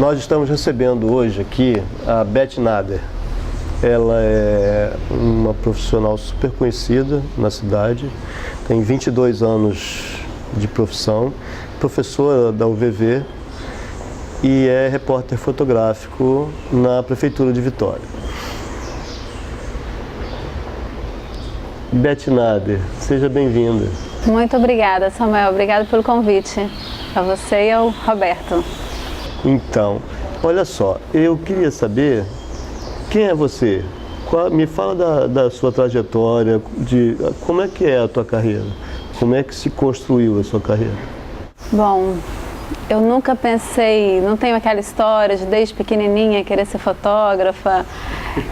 Nós estamos recebendo hoje aqui a Beth Nader. Ela é uma profissional super conhecida na cidade, tem 22 anos de profissão, professora da UVV e é repórter fotográfico na Prefeitura de Vitória. Beth Nader, seja bem-vinda. Muito obrigada, Samuel. Obrigada pelo convite. A você e ao Roberto. Então, olha só, eu queria saber quem é você? Me fala da sua trajetória, de como é que é a tua carreira? Como é que se construiu a sua carreira? Bom, eu nunca pensei, não tenho aquela história de desde pequenininha querer ser fotógrafa.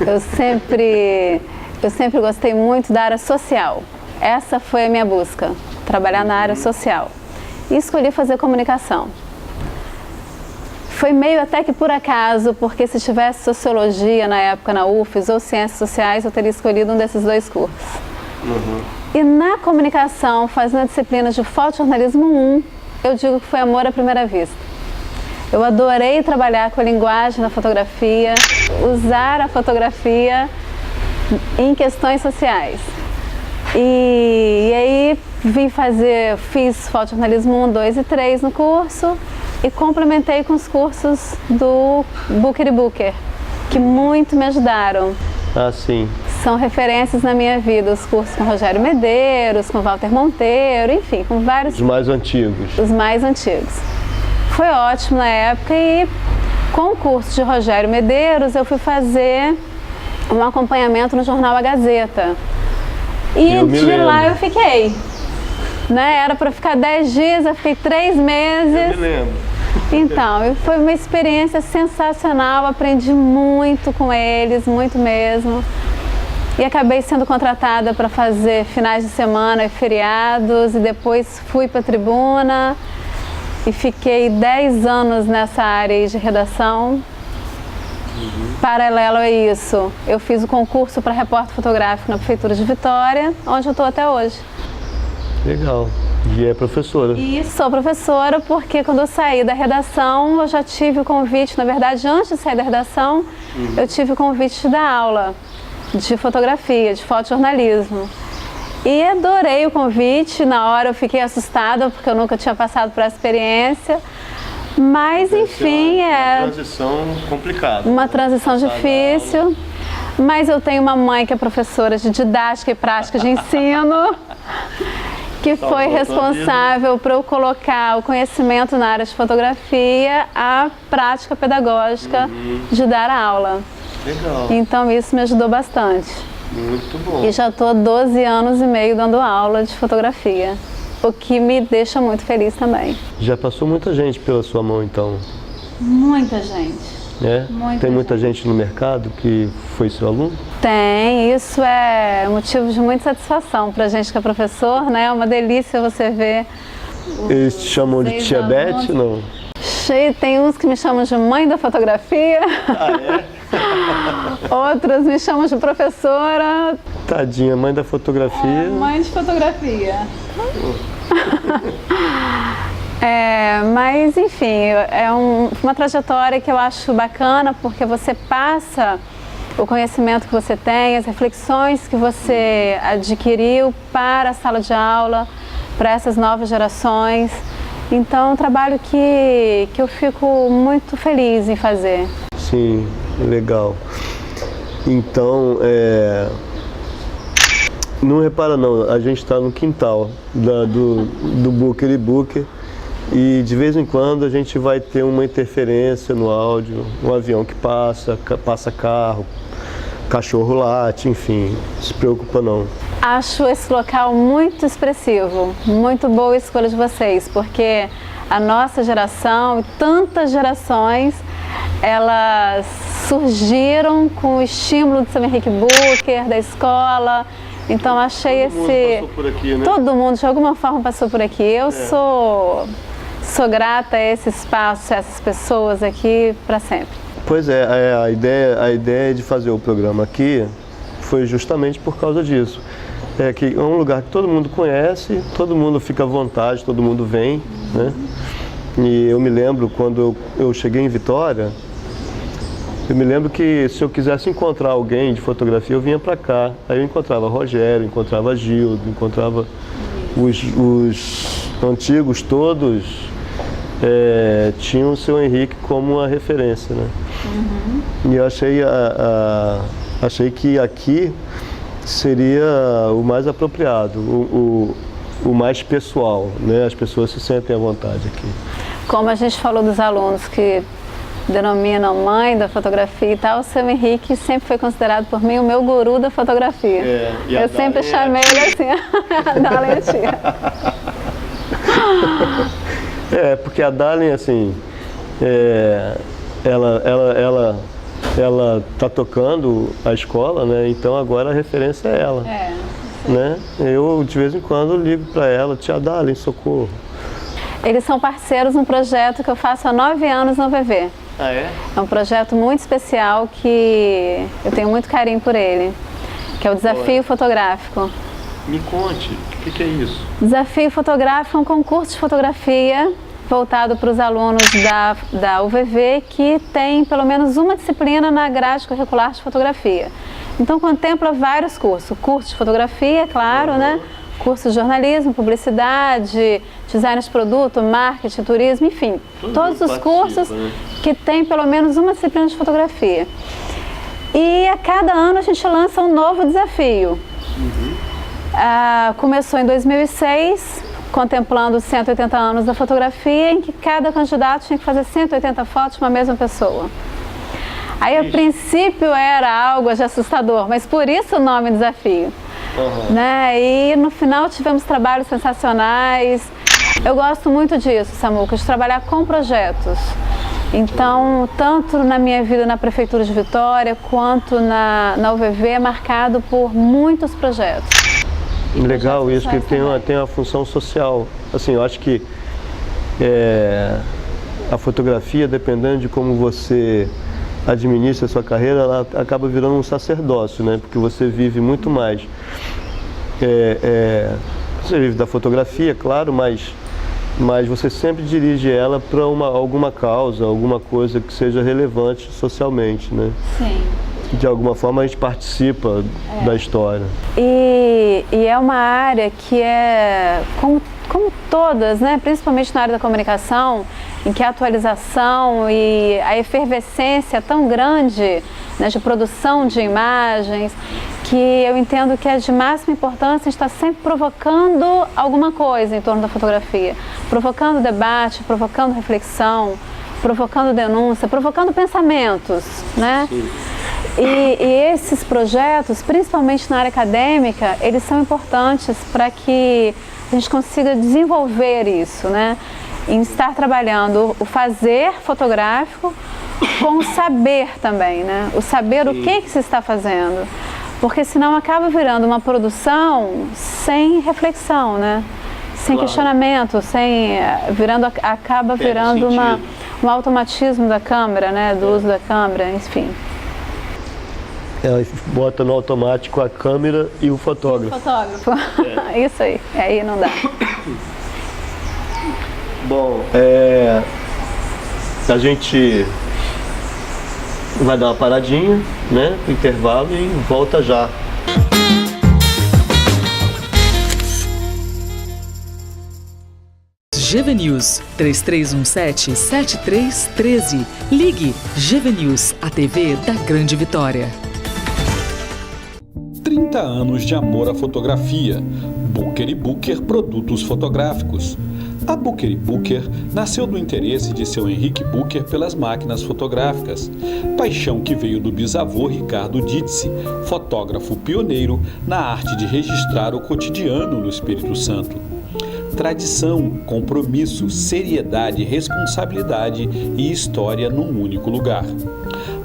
Eu sempre gostei muito da área social. Essa foi a minha busca, trabalhar na área social. E escolhi fazer comunicação. Foi meio até que por acaso, porque se tivesse sociologia na época na UFES ou ciências sociais, eu teria escolhido um desses dois cursos. E na comunicação, fazendo a disciplina de fotojornalismo 1, eu digo que foi amor à primeira vista. Eu adorei trabalhar com a linguagem da fotografia, usar a fotografia em questões sociais. E aí fiz fotojornalismo 1, 2 e 3 no curso e complementei com os cursos do Booker e Booker, que muito me ajudaram. Ah, sim. São referências na minha vida, os cursos com Rogério Medeiros, com Walter Monteiro, enfim, com vários... Os mais antigos. Os mais antigos. Foi ótimo na época e com o curso de Rogério Medeiros eu fui fazer um acompanhamento no jornal A Gazeta. E de lá eu fiquei. Né? Era para ficar 10 dias, eu fiquei 3 meses. Eu me lembro. Então, foi uma experiência sensacional, aprendi muito com eles, muito mesmo. E acabei sendo contratada para fazer finais de semana e feriados, e depois fui para a tribuna e fiquei 10 anos nessa área de redação. Paralelo a isso, eu fiz o concurso para repórter fotográfico na Prefeitura de Vitória, onde eu estou até hoje. Legal. E é professora? E sou professora porque quando eu saí da redação, eu já tive o convite, na verdade, antes de sair da redação, eu tive o convite de dar aula de fotografia, de fotojornalismo. E adorei o convite, na hora eu fiquei assustada porque eu nunca tinha passado por essa experiência. Mas enfim, uma transição complicada. Uma transição difícil. Mas eu tenho uma mãe que é professora de didática e prática de ensino, que foi responsável por eu colocar o conhecimento na área de fotografia à prática pedagógica de dar aula. Legal. Então isso me ajudou bastante. Muito bom. E já estou há 12 anos e meio dando aula de fotografia, o que me deixa muito feliz também. Já passou muita gente pela sua mão, então? Muita gente. É? Tem muita gente no mercado que foi seu aluno? Tem, isso é motivo de muita satisfação para a gente que é professor, né? É uma delícia você ver. Eles te chamam de tia Beth, não? Tem uns que me chamam de mãe da fotografia. Ah, é? Outros me chamam de professora. Tadinha, mãe da fotografia. Mãe de fotografia. Mas enfim, é uma trajetória que eu acho bacana porque você passa o conhecimento que você tem, as reflexões que você adquiriu para a sala de aula, para essas novas gerações. Então é um trabalho que eu fico muito feliz em fazer. Sim, legal. Então, não repara não, a gente está no quintal do Booker e Booker e de vez em quando a gente vai ter uma interferência no áudio, um avião que passa carro, cachorro late, enfim, não se preocupa não. Acho esse local muito expressivo, muito boa a escolha de vocês, porque a nossa geração e tantas gerações, elas surgiram com o estímulo de São Henrique Booker, da escola. Então achei Todo mundo passou por aqui, né? Todo mundo de alguma forma passou por aqui. Eu sou grata a esse espaço, a essas pessoas aqui para sempre. Pois é, a ideia de fazer o programa aqui foi justamente por causa disso. É que é um lugar que todo mundo conhece, todo mundo fica à vontade, todo mundo vem, né? E eu me lembro, quando eu cheguei em Vitória, eu me lembro que se eu quisesse encontrar alguém de fotografia, eu vinha para cá. Aí eu encontrava Rogério, encontrava Gildo, encontrava os antigos todos, tinham o seu Henrique como uma referência, né? E eu achei que aqui seria o mais apropriado, o mais pessoal, né? As pessoas se sentem à vontade aqui. Como a gente falou dos alunos que denominam mãe da fotografia e tal, o seu Henrique sempre foi considerado por mim o meu guru da fotografia. Eu sempre chamei ele assim, a Darlene é tia. Porque a Darlene, assim, ela tá tocando a escola, né? Então agora a referência é ela. Né? Eu de vez em quando ligo para ela, tia Darlene, socorro. Eles são parceiros num projeto que eu faço há 9 anos no UVV. Ah, é? É um projeto muito especial que eu tenho muito carinho por ele, que é o Desafio Fotográfico. Me conte, o que é isso? Desafio Fotográfico é um concurso de fotografia voltado para os alunos da UVV que tem pelo menos uma disciplina na grade curricular de fotografia. Então contempla vários cursos, curso de fotografia, claro, né? Curso de jornalismo, publicidade, design de produto, marketing, turismo, enfim, todos os cursos que tem pelo menos uma disciplina de fotografia. E a cada ano a gente lança um novo desafio. Começou em 2006, contemplando os 180 anos da fotografia, em que cada candidato tinha que fazer 180 fotos de uma mesma pessoa. Aí, a princípio, era algo de assustador, mas por isso o nome desafio. Né? E no final tivemos trabalhos sensacionais. Eu gosto muito disso, Samuca, de trabalhar com projetos. Então, tanto na minha vida na Prefeitura de Vitória, quanto na UVV, é marcado por muitos projetos. Legal isso, que tem uma função social. Assim, eu acho que a fotografia, dependendo de como você administra a sua carreira, ela acaba virando um sacerdócio, né? Porque você vive muito mais. Você vive da fotografia, claro, mas você sempre dirige ela para alguma causa, alguma coisa que seja relevante socialmente, né? Sim. De alguma forma a gente participa da história. E é uma área que como todas, né? Principalmente na área da comunicação, em que a atualização e a efervescência é tão grande, né, de produção de imagens, que eu entendo que é de máxima importância estar sempre provocando alguma coisa em torno da fotografia, provocando debate, provocando reflexão, provocando denúncia, provocando pensamentos, né? E esses projetos, principalmente na área acadêmica, eles são importantes para que a gente consiga desenvolver isso, né? Em estar trabalhando o fazer fotográfico com o saber também, né? O saber o que se está fazendo, porque senão acaba virando uma produção sem reflexão, né? Sem questionamento, acaba virando um automatismo da câmera, né? Do uso da câmera, enfim. Ela bota no automático a câmera e o fotógrafo. Isso aí não dá. Bom, a gente vai dar uma paradinha, né, pro intervalo e volta já. GV News 3317-7313. Ligue GV News, a TV da Grande Vitória. 30 anos de amor à fotografia. Booker & Booker Produtos Fotográficos. A Booker & Booker nasceu do interesse de seu Henrique Booker pelas máquinas fotográficas, paixão que veio do bisavô Ricardo Ditzi, fotógrafo pioneiro na arte de registrar o cotidiano no Espírito Santo. Tradição, compromisso, seriedade, responsabilidade e história num único lugar.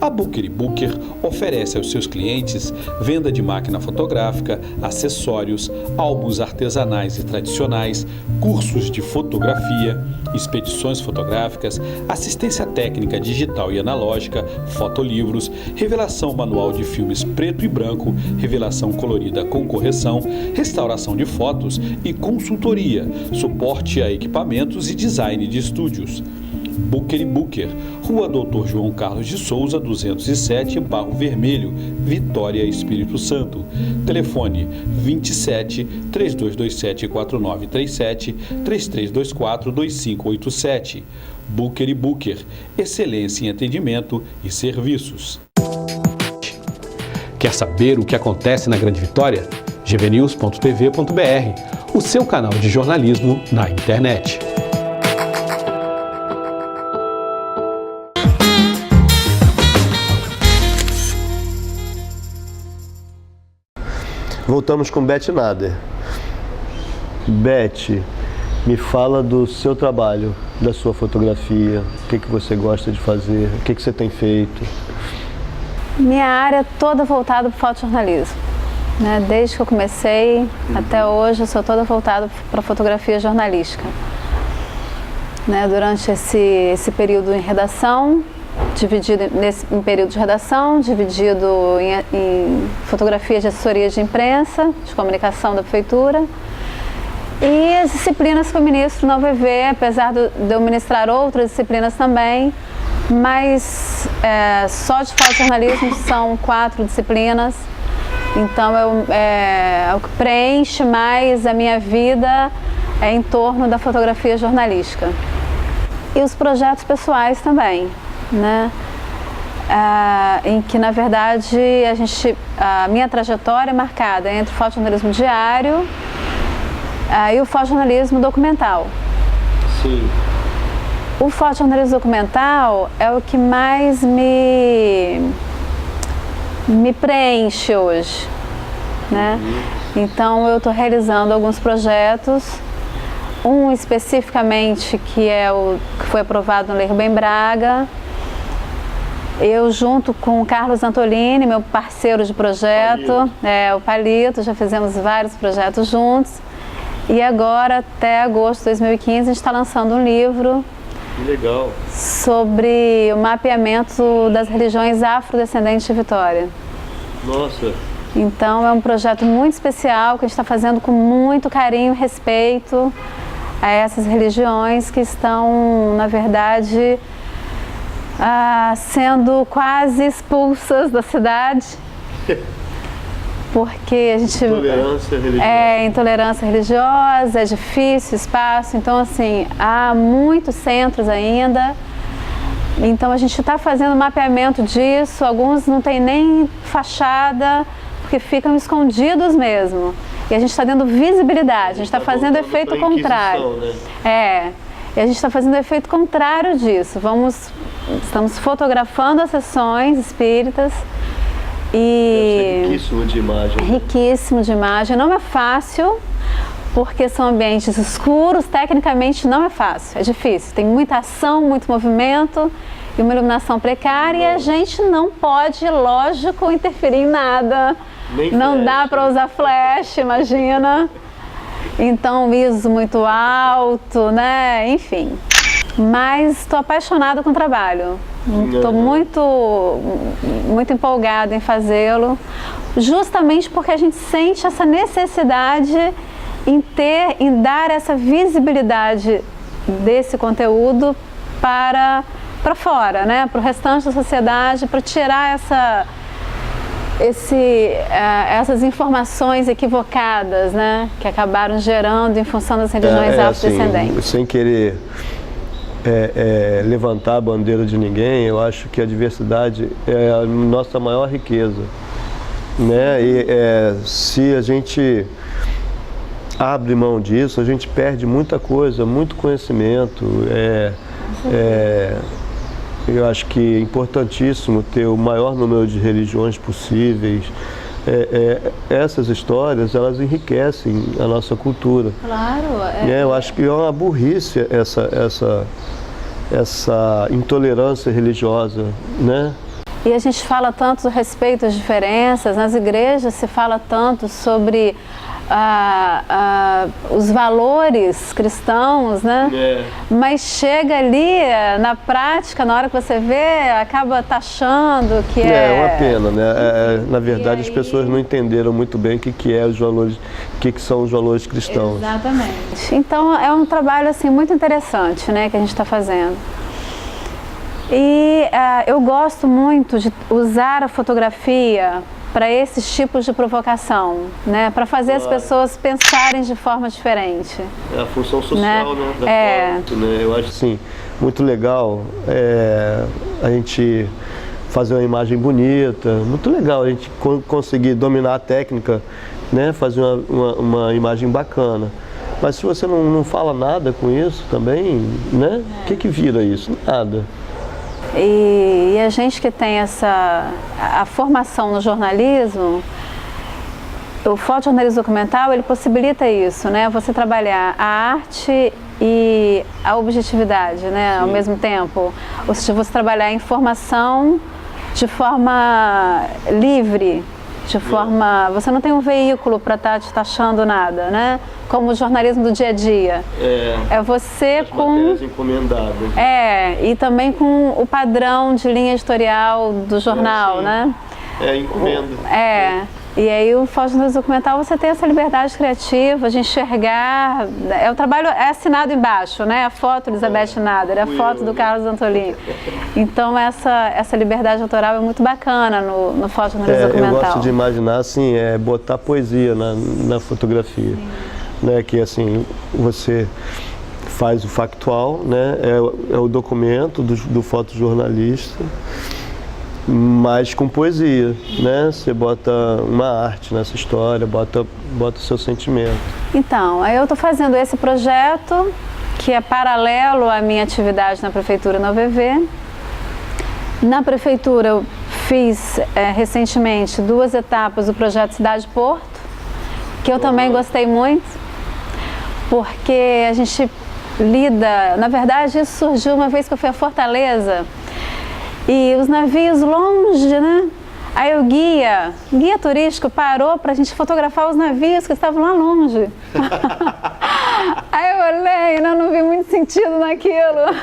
A Booker & Booker oferece aos seus clientes venda de máquina fotográfica, acessórios, álbuns artesanais e tradicionais, cursos de fotografia, expedições fotográficas, assistência técnica digital e analógica, fotolivros, revelação manual de filmes preto e branco, revelação colorida com correção, restauração de fotos e consultoria, suporte a equipamentos e design de estúdios. Booker & Booker, Rua Dr. João Carlos de Souza, 207, Barro Vermelho, Vitória, Espírito Santo. Telefone 27 3227 4937 3324 2587. Booker & Booker, excelência em atendimento e serviços. Quer saber o que acontece na Grande Vitória? gvnews.tv.br, o seu canal de jornalismo na internet. Voltamos com Beth Nader. Beth, me fala do seu trabalho, da sua fotografia, o que você gosta de fazer, o que você tem feito. Minha área é toda voltada para o fotojornalismo, né? Desde que eu comecei até hoje, eu sou toda voltada para a fotografia jornalística. Né? Durante esse período em redação, dividido em período de redação, dividido em fotografia de assessoria de imprensa, de comunicação da prefeitura, e as disciplinas que eu ministro na UVV, apesar de eu ministrar outras disciplinas também, mas só de fotojornalismo são 4 disciplinas, então o que preenche mais a minha vida é em torno da fotografia jornalística. E os projetos pessoais também, né? Em que, na verdade, a minha trajetória é marcada entre o fotojornalismo diário e o fotojornalismo documental. Sim. O fotojornalismo documental é o que mais me preenche hoje, né? Então, eu estou realizando alguns projetos, um especificamente que foi aprovado no Lei Rubem Braga. Eu, junto com o Carlos Antolini, meu parceiro de projeto, o Palito, já fizemos vários projetos juntos. E agora, até agosto de 2015, a gente está lançando um livro Legal. sobre o mapeamento das religiões afrodescendentes de Vitória. Nossa. Então, é um projeto muito especial que a gente está fazendo com muito carinho e respeito a essas religiões que estão, na verdade, sendo quase expulsas da cidade, porque a gente... Intolerância religiosa. Intolerância religiosa, é difícil espaço, então assim, há muitos centros ainda, então a gente está fazendo mapeamento disso, alguns não tem nem fachada, porque ficam escondidos mesmo, e a gente está dando visibilidade, a gente está fazendo efeito contrário. Né? E a gente está fazendo o efeito contrário disso. Estamos fotografando as sessões espíritas e... riquíssimo de imagem. Riquíssimo de imagem. Não é fácil, porque são ambientes escuros, tecnicamente não é fácil, é difícil. Tem muita ação, muito movimento e uma iluminação precária, e a gente não pode, lógico, interferir em nada. Não dá para usar flash, imagina. Então, ISO muito alto, né? Enfim. Mas estou apaixonada com o trabalho. Estou muito empolgada em fazê-lo, justamente porque a gente sente essa necessidade em dar essa visibilidade desse conteúdo para fora, né? Para o restante da sociedade, para tirar essas informações equivocadas, né, que acabaram gerando em função das religiões afrodescendentes. Assim, sem querer levantar a bandeira de ninguém, eu acho que a diversidade é a nossa maior riqueza, né? E se a gente abre mão disso, a gente perde muita coisa, muito conhecimento. Eu acho que é importantíssimo ter o maior número de religiões possíveis. Essas histórias, elas enriquecem a nossa cultura. Claro. Eu acho que é uma burrice essa intolerância religiosa, né? E a gente fala tanto a respeito das diferenças, nas igrejas se fala tanto sobre os valores cristãos, né? Mas chega ali, na prática, na hora que você vê, acaba taxando que É uma pena, né? Na verdade, as pessoas não entenderam muito bem o que é os valores, o que são os valores cristãos. Exatamente. Então, é um trabalho, assim, muito interessante, né, que a gente está fazendo. E eu gosto muito de usar a fotografia para esses tipos de provocação, né? Para fazer as pessoas pensarem de forma diferente. É a função social, né? Da foto, né? Eu acho assim, muito legal a gente fazer uma imagem bonita, muito legal a gente conseguir dominar a técnica, né? Fazer uma imagem bacana. Mas se você não fala nada com isso também, né? O que vira isso? Nada. E a gente que tem a formação no jornalismo, o fotojornalismo documental, ele possibilita isso, né? Você trabalhar a arte e a objetividade, né? Ao mesmo tempo. Ou seja, você trabalhar a informação de forma livre, de forma... Você não tem um veículo para estar te taxando nada, né? Como o jornalismo do dia a dia. É você com... matérias encomendadas. E também com o padrão de linha editorial do jornal, né? Encomenda. E aí o fotojornalismo documental você tem essa liberdade criativa de enxergar, o trabalho é assinado embaixo, né? A foto Elizabeth Nader, a foto do Carlos Antolini. Então essa liberdade autoral é muito bacana no fotojornalismo documental. Eu gosto de imaginar assim, botar poesia na fotografia, né? Que assim, você faz o factual, né? É o documento do fotojornalista, mas com poesia, né? Você bota uma arte nessa história, bota o seu sentimento. Então, aí eu estou fazendo esse projeto, que é paralelo à minha atividade na Prefeitura no OVV. Na Prefeitura eu fiz recentemente 2 etapas do projeto Cidade Porto, que eu também gostei muito, porque a gente lida... Na verdade, isso surgiu uma vez que eu fui a Fortaleza, e os navios longe, né? Aí o guia turístico parou pra gente fotografar os navios que estavam lá longe. Aí eu olhei, não vi muito sentido naquilo.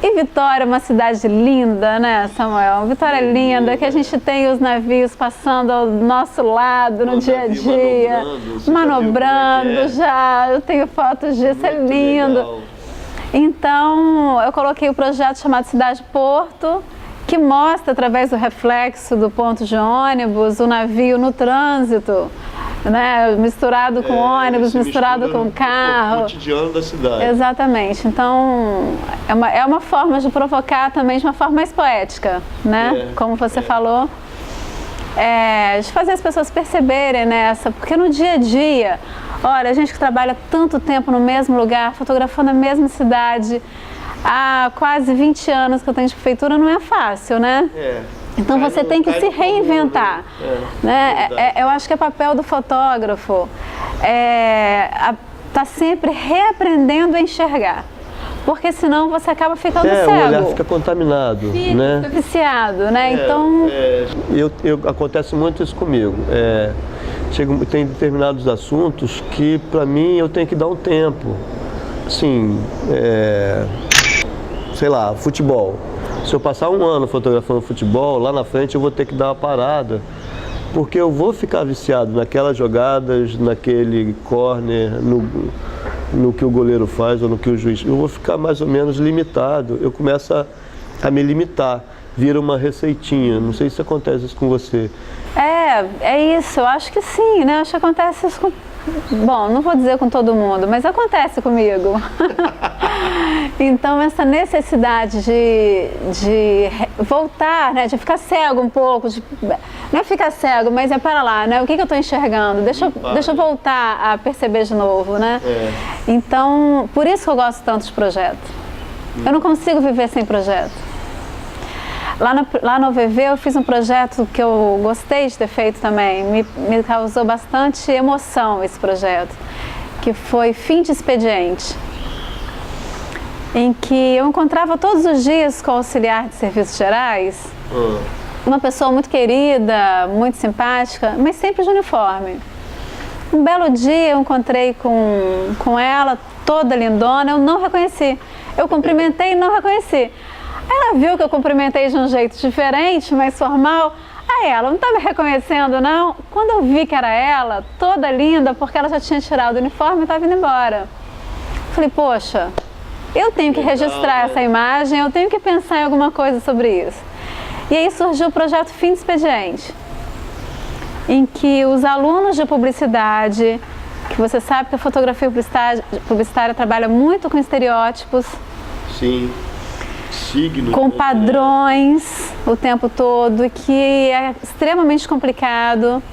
E Vitória é uma cidade linda, né, Samuel? Vitória é linda, que a gente tem os navios passando ao nosso lado no dia a dia. Manobrando já, eu tenho fotos disso, é lindo. Legal. Então, eu coloquei o projeto chamado Cidade Porto, que mostra, através do reflexo do ponto de ônibus, o navio no trânsito, né? Misturado com ônibus, misturado com carro. O cotidiano da cidade. Exatamente. Então, é uma forma de provocar também de uma forma mais poética, né? Como você falou. De fazer as pessoas perceberem porque no dia a dia, olha, a gente que trabalha tanto tempo no mesmo lugar, fotografando a mesma cidade, há quase 20 anos que eu tenho de prefeitura, não é fácil, né? Então você tem que se reinventar, né? Eu acho que é papel do fotógrafo tá sempre reaprendendo a aprendendo a porque senão você acaba ficando cego. O olhar fica contaminado, né? Fica viciado, né? Então... acontece muito isso comigo. Tem determinados assuntos que, para mim, eu tenho que dar um tempo. Assim, sei lá, futebol. Se eu passar um ano fotografando futebol, lá na frente eu vou ter que dar uma parada, porque eu vou ficar viciado naquelas jogadas, naquele corner, no que o goleiro faz ou no que o juiz... Eu vou ficar mais ou menos limitado, eu começo a me limitar, vira uma receitinha. Não sei se acontece isso com você. É isso, eu acho que sim, né? Acho que acontece isso com... Bom, não vou dizer com todo mundo, mas acontece comigo. Então, essa necessidade de voltar, né? De ficar cego um pouco, não é ficar cego, mas para lá, né? O que eu estou enxergando? Deixa eu voltar a perceber de novo, né? Então, por isso que eu gosto tanto de projeto. Eu não consigo viver sem projeto. Lá no OVV eu fiz um projeto que eu gostei de ter feito também, me causou bastante emoção esse projeto, que foi Fim de Expediente, em que eu encontrava todos os dias com o auxiliar de serviços gerais, uma pessoa muito querida, muito simpática, mas sempre de uniforme. Um belo dia eu encontrei com ela, toda lindona, eu não reconheci. Eu cumprimentei e não reconheci. Ela viu que eu cumprimentei de um jeito diferente, mais formal. Aí ela, não tá me reconhecendo não? Quando eu vi que era ela, toda linda, porque ela já tinha tirado o uniforme e estava indo embora. Falei, poxa, eu tenho que registrar essa imagem, eu tenho que pensar em alguma coisa sobre isso. E aí surgiu o projeto Fim de Expediente, em que os alunos de publicidade, que você sabe que a fotografia publicitária trabalha muito com estereótipos, Sim. Signos, com padrões o tempo todo, que é extremamente complicado.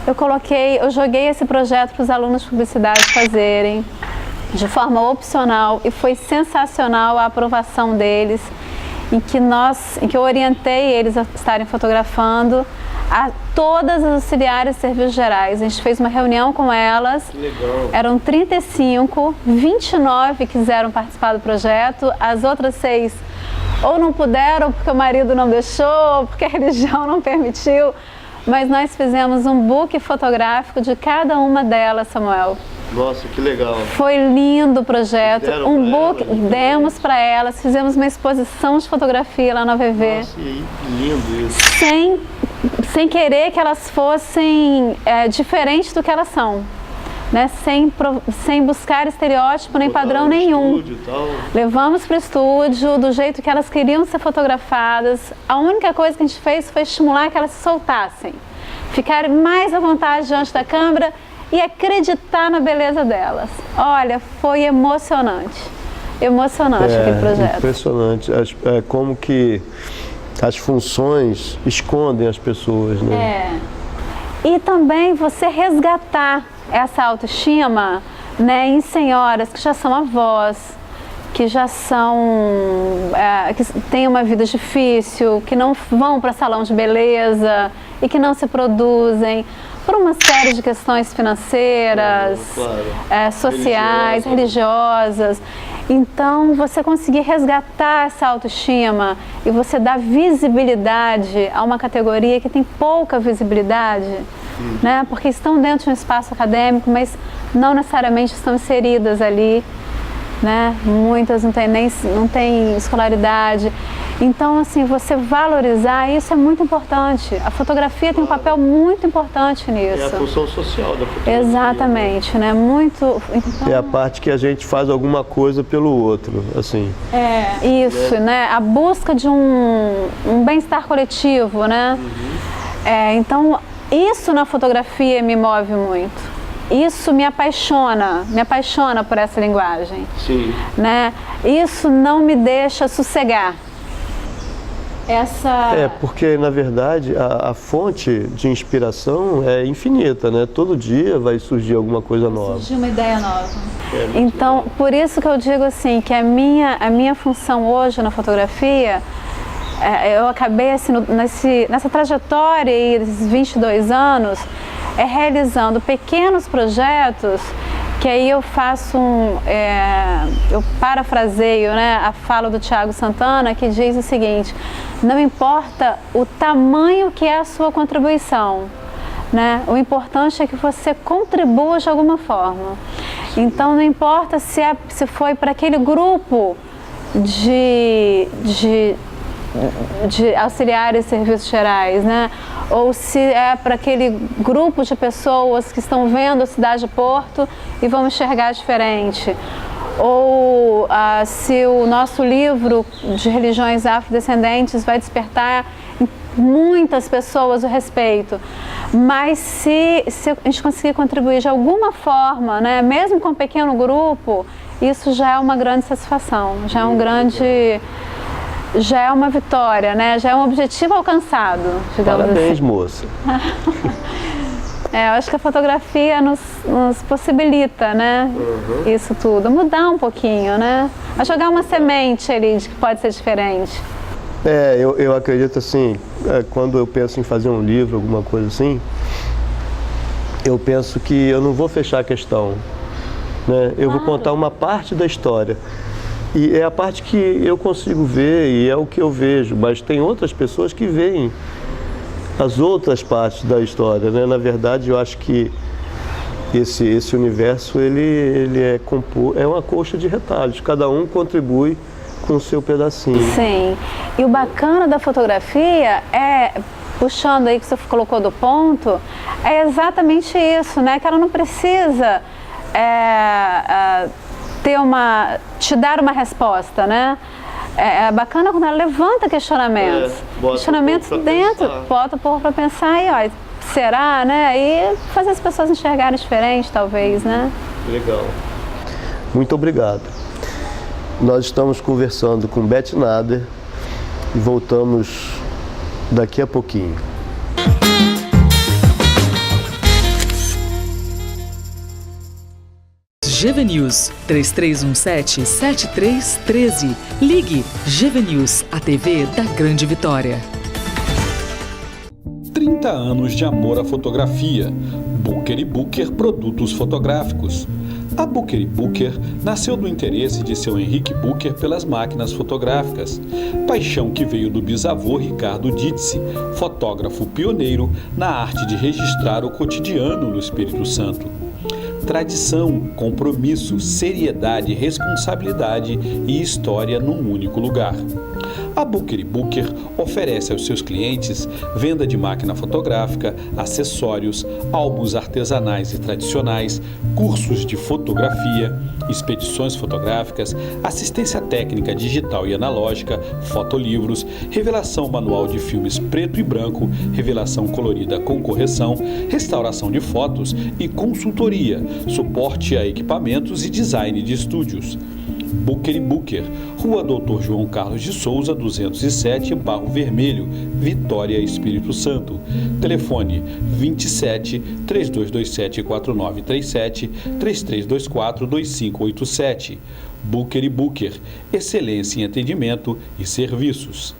Eu joguei esse projeto para os alunos de publicidade fazerem de forma opcional e foi sensacional a aprovação deles, em que eu orientei eles a estarem fotografando a todas as auxiliares de serviços gerais. A gente fez uma reunião com elas. Legal. Eram 35, 29 quiseram participar do projeto, as outras 6 ou não puderam porque o marido não deixou, porque a religião não permitiu, mas nós fizemos um book fotográfico de cada uma delas, Samuel. Nossa, que legal. Foi lindo o projeto, Deram um pra book, elas? demos para elas, fizemos uma exposição de fotografia lá na VV. Nossa, e lindo isso. Sem querer que elas fossem diferentes do que elas são, né? Sem buscar estereótipo nem padrão nenhum. Estúdio, tal. Levamos para o estúdio do jeito que elas queriam ser fotografadas. A única coisa que a gente fez foi estimular que elas se soltassem, ficarem mais à vontade diante da câmera e acreditar na beleza delas. Olha, foi emocionante. Emocionante aquele projeto. Impressionante. Como que as funções escondem as pessoas, né? E também você resgatar essa autoestima, né, em senhoras que já são avós, que já são, que têm uma vida difícil, que não vão para salão de beleza e que não se produzem por uma série de questões financeiras, Claro. sociais, religiosas. Então, você conseguir resgatar essa autoestima e você dar visibilidade a uma categoria que tem pouca visibilidade, né? Porque estão dentro de um espaço acadêmico, mas não necessariamente estão inseridas ali, né? Muitas não têm escolaridade. Então, assim, você valorizar isso é muito importante. A fotografia tem um papel muito importante nisso. É a função social da fotografia. Exatamente, né? Muito. Então, É a parte que a gente faz alguma coisa pelo outro, assim. Isso, né? A busca de um bem-estar coletivo, né? Então, isso na fotografia me move muito. Isso me apaixona por essa linguagem. Sim. Né? Isso não me deixa sossegar. Porque na verdade a fonte de inspiração é infinita, né? Todo dia vai surgir alguma coisa nova. Surgir uma ideia nova. Então, por isso que eu digo assim, que a minha função hoje na fotografia, eu acabei assim, nessa trajetória aí, desses 22 anos, realizando pequenos projetos, que aí eu faço eu parafraseio, né, a fala do Thiago Santana, que diz o seguinte: não importa o tamanho que é a sua contribuição, né, o importante é que você contribua de alguma forma. Então não importa se foi para aquele grupo de auxiliares de serviços gerais, né? Ou se é para aquele grupo de pessoas que estão vendo a cidade de Porto e vão enxergar diferente. Ou se o nosso livro de religiões afrodescendentes vai despertar em muitas pessoas o respeito. Mas se a gente conseguir contribuir de alguma forma, né, mesmo com um pequeno grupo, isso já é uma grande satisfação, já é uma vitória, né? Já é um objetivo alcançado, digamos assim. Parabéns, moça. Eu acho que a fotografia nos possibilita, né? Isso tudo, mudar um pouquinho, né? A jogar uma semente ali de que pode ser diferente. Eu acredito assim, quando eu penso em fazer um livro, alguma coisa assim, eu penso que eu não vou fechar a questão, né? Eu vou contar uma parte da história. E é a parte que eu consigo ver e é o que eu vejo, mas tem outras pessoas que veem as outras partes da história, né? Na verdade, eu acho que esse universo ele é uma colcha de retalhos, cada um contribui com o seu pedacinho. Sim, e o bacana da fotografia puxando aí que você colocou do ponto, é exatamente isso, né? Que ela não precisa te dar uma resposta, né? É bacana quando ela levanta questionamentos. Questionamentos dentro, bota o povo para pensar e ó, será, né? E fazer as pessoas enxergarem diferente, talvez, né? Legal. Muito obrigado. Nós estamos conversando com Beth Nader e voltamos daqui a pouquinho. GV News 3317-7313. Ligue GV News, a TV da Grande Vitória. 30 anos de amor à fotografia. Booker & Booker Produtos Fotográficos. A Booker & Booker nasceu do interesse de seu Henrique Booker pelas máquinas fotográficas, paixão que veio do bisavô Ricardo Ditzi, fotógrafo pioneiro na arte de registrar o cotidiano no Espírito Santo. Tradição, compromisso, seriedade, responsabilidade e história num único lugar. A Booker & Booker oferece aos seus clientes venda de máquina fotográfica, acessórios, álbuns artesanais e tradicionais, cursos de fotografia, expedições fotográficas, assistência técnica digital e analógica, fotolivros, revelação manual de filmes preto e branco, revelação colorida com correção, restauração de fotos e consultoria, suporte a equipamentos e design de estúdios. Booker & Booker, Rua Dr. João Carlos de Souza, 207, Barro Vermelho, Vitória, Espírito Santo. Telefone 27 3227 4937 3324 2587. Booker & Booker, excelência em atendimento e serviços.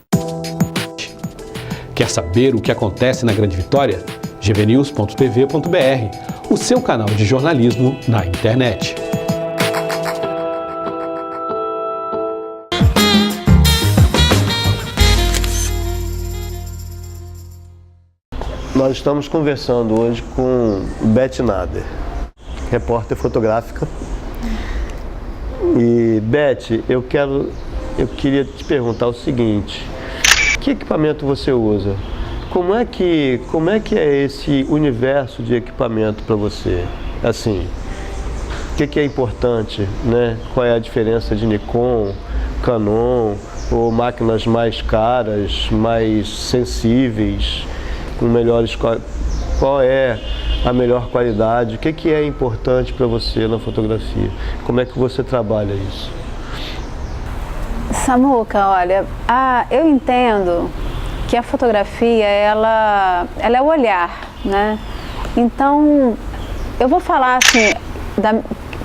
Quer saber o que acontece na Grande Vitória? gvnews.tv.br, o seu canal de jornalismo na internet. Nós estamos conversando hoje com Beth Nader, repórter fotográfica. E Beth, eu queria te perguntar o seguinte: que equipamento você usa? Como é que é esse universo de equipamento para você? Assim, o que é importante, né? Qual é a diferença de Nikon, Canon, ou máquinas mais caras, mais sensíveis, com melhores, qual é a melhor qualidade? O que é importante para você na fotografia? Como é que você trabalha isso? Samuca, olha, eu entendo que a fotografia, ela é o olhar, né? Então, eu vou falar assim,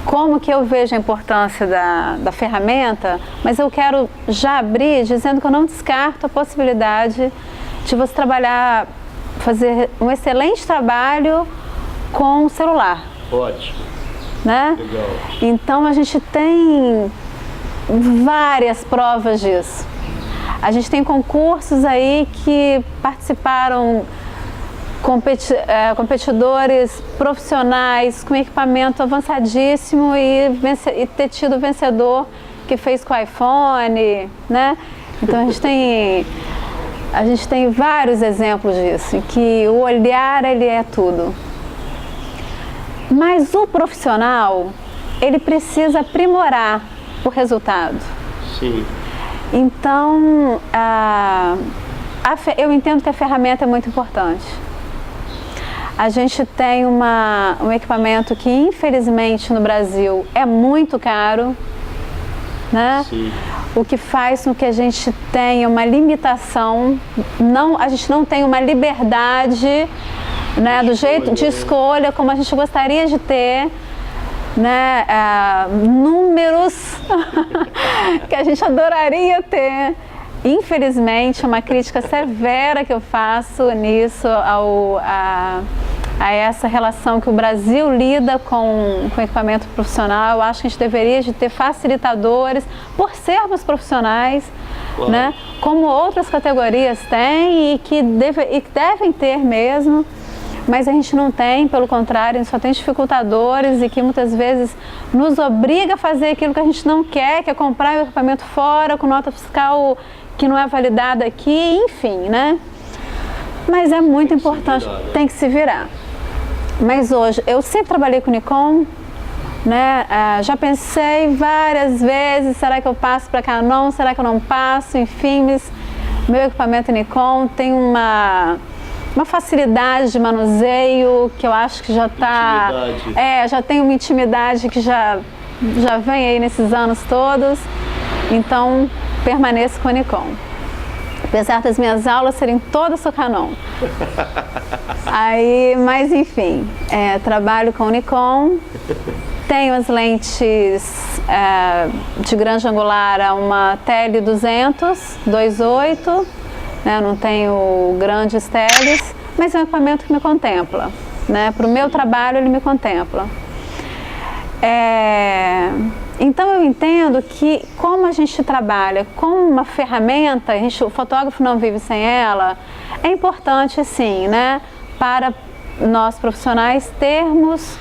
como que eu vejo a importância da ferramenta, mas eu quero já abrir dizendo que eu não descarto a possibilidade de você fazer um excelente trabalho com o celular. Ótimo. Né? Legal. Então a gente tem várias provas disso. A gente tem concursos aí que participaram competidores profissionais com equipamento avançadíssimo e ter tido vencedor que fez com o iPhone, né? Então a gente tem vários exemplos disso, em que o olhar, ele é tudo. Mas o profissional, ele precisa aprimorar o resultado. Sim. Então, eu entendo que a ferramenta é muito importante. A gente tem um equipamento que, infelizmente, no Brasil é muito caro, né? Sim. O que faz com que a gente tenha uma limitação, a gente não tem uma liberdade, né, do jeito de escolha como a gente gostaria de ter, né, números que a gente adoraria ter. Infelizmente, é uma crítica severa que eu faço nisso, a essa relação que o Brasil lida com equipamento profissional. Eu acho que a gente deveria de ter facilitadores por sermos profissionais, claro, né? Como outras categorias têm e que devem ter mesmo, mas a gente não tem, pelo contrário, a gente só tem dificultadores e que muitas vezes nos obriga a fazer aquilo que a gente não quer, que é comprar o equipamento fora, com nota fiscal que não é validada aqui, enfim, né? Mas é muito importante, tem que se virar. Mas hoje, eu sempre trabalhei com Nikon, né? Já pensei várias vezes, será que eu passo para Canon, será que eu não passo, enfim, mas meu equipamento Nikon tem uma facilidade de manuseio que eu acho que já está... já tem uma intimidade que já vem aí nesses anos todos, então permaneço com o Nikon. Apesar das minhas aulas serem todas com Canon. Mas enfim, trabalho com o Nikon, tenho as lentes de grande angular, uma tele 200, 2.8, né? Eu não tenho grandes teles, mas é um equipamento que me contempla, né? Para o meu trabalho ele me contempla. Então eu entendo que como a gente trabalha com uma ferramenta, o fotógrafo não vive sem ela, é importante sim, né, para nós profissionais termos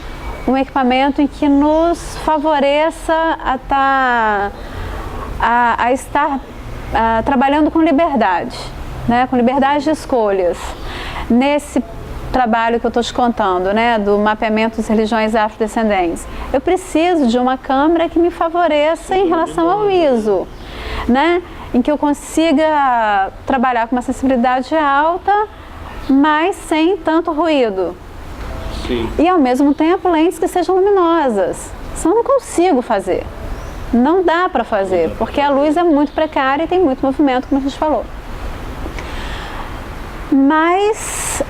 um equipamento em que nos favoreça a estar trabalhando com liberdade, né, com liberdade de escolhas. Nesse trabalho que eu estou te contando, né, do mapeamento das religiões afrodescendentes, eu preciso de uma câmera que me favoreça em relação ao ISO, né, em que eu consiga trabalhar com uma sensibilidade alta, mas sem tanto ruído. Sim. E ao mesmo tempo lentes que sejam luminosas. Isso eu não consigo fazer. Não dá para fazer, porque a luz é muito precária e tem muito movimento, como a gente falou. Mas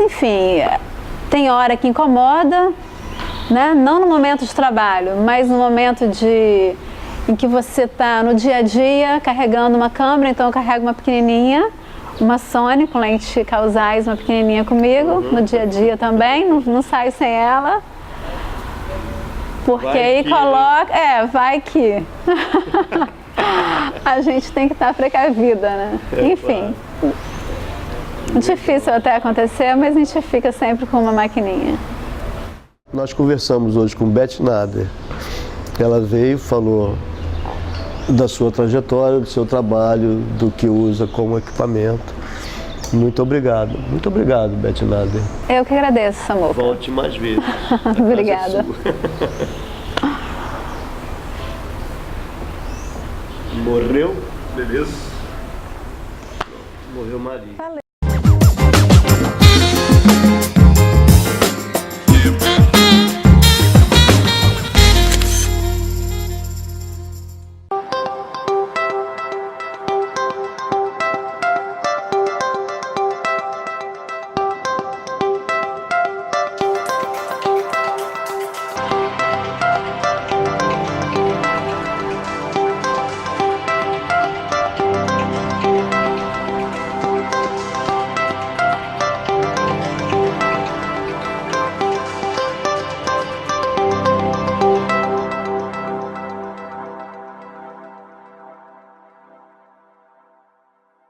enfim, tem hora que incomoda, né? Não no momento de trabalho, mas no momento em que você está no dia a dia carregando uma câmera. Então eu carrego uma pequenininha, uma Sony com lente causais, uma pequenininha comigo, no dia a dia também, não saio sem ela. Porque aí coloca... vai que... A gente tem que estar precavida, né? Enfim, difícil até acontecer, mas a gente fica sempre com uma maquininha. Nós conversamos hoje com Beth Nader. Ela veio, falou da sua trajetória, do seu trabalho, do que usa como equipamento. Muito obrigado, Beth Nader. Eu que agradeço, Samuca. Volte mais vezes. Obrigada. Morreu? Beleza? Morreu Maria.